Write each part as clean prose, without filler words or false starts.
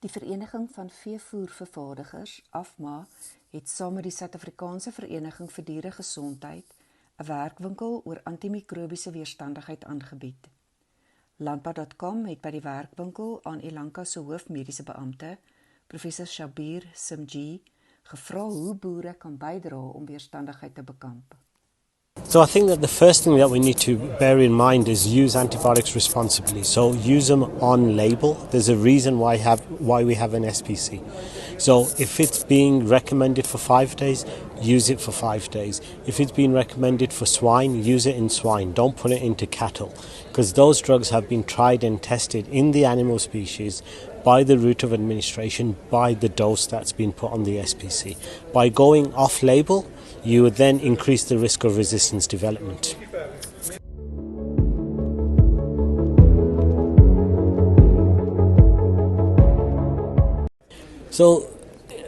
Die Vereniging van Veevoervervaardigers, AFMA, het saam met die Suid-Afrikaanse Vereniging vir Dieregesondheid 'n werkwinkel oor antimikrobiese weerstandigheid aangebied. Landbou.com het by die werkwinkel aan Elanco se hoofmediese beampte, professor Shabbir Simjee, gevra hoe boere kan bydra om weerstandigheid te bekamp. So I think that the first thing that we need to bear in mind is use antibiotics responsibly. So use them on label. There's a reason why we have an SPC. So if it's being recommended for 5 days, use it for 5 days. If it's been recommended for swine, use it in swine. Don't put it into cattle, because those drugs have been tried and tested in the animal species by the route of administration, by the dose that's been put on the SPC. By going off-label, you would then increase the risk of resistance development. So,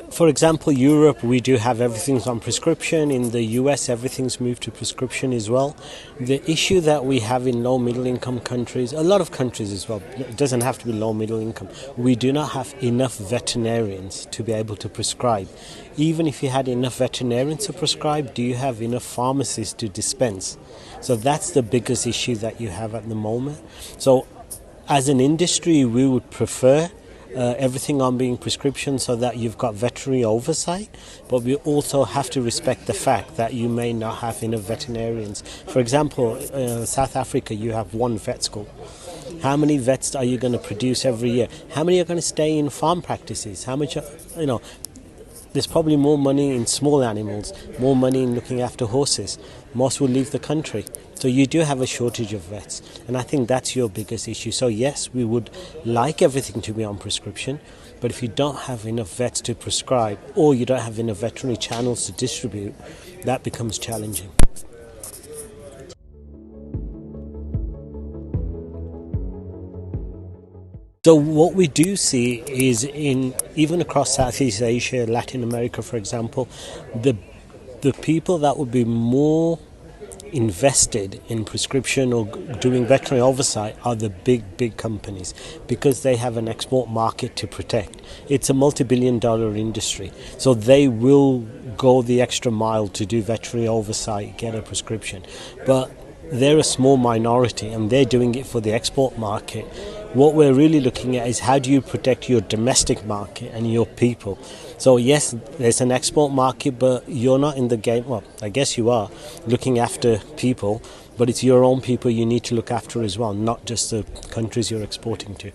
for example, Europe, we do have everything's on prescription. In the US, everything's moved to prescription as well. The issue that we have in low middle income countries, a lot of countries as well, it doesn't have to be low middle income, we do not have enough veterinarians to be able to prescribe. Even if you had enough veterinarians to prescribe, do you have enough pharmacists to dispense? So that's the biggest issue that you have at the moment. So as an industry, we would prefer everything on being prescription so that you've got veterinary oversight, but we also have to respect the fact that you may not have enough veterinarians. For example, South Africa, you have one vet school. How many vets are you going to produce every year? How many are going to stay in farm practices? How much, there's probably more money in small animals, more money in looking after horses. Most will leave the country. So you do have a shortage of vets, and I think that's your biggest issue. So yes, we would like everything to be on prescription, but if you don't have enough vets to prescribe, or you don't have enough veterinary channels to distribute, that becomes challenging. So what we do see is even across Southeast Asia, Latin America, for example, the people that would be more invested in prescription or doing veterinary oversight are the big companies, because they have an export market to protect. It's a multi-billion-dollar industry, so they will go the extra mile to do veterinary oversight, get a prescription. But they're a small minority and they're doing it for the export market. What we're really looking at is how do you protect your domestic market and your people. So yes, there's an export market, but you're not in the game. Well, I guess you are looking after people, but it's your own people you need to look after as well, not just the countries you're exporting to.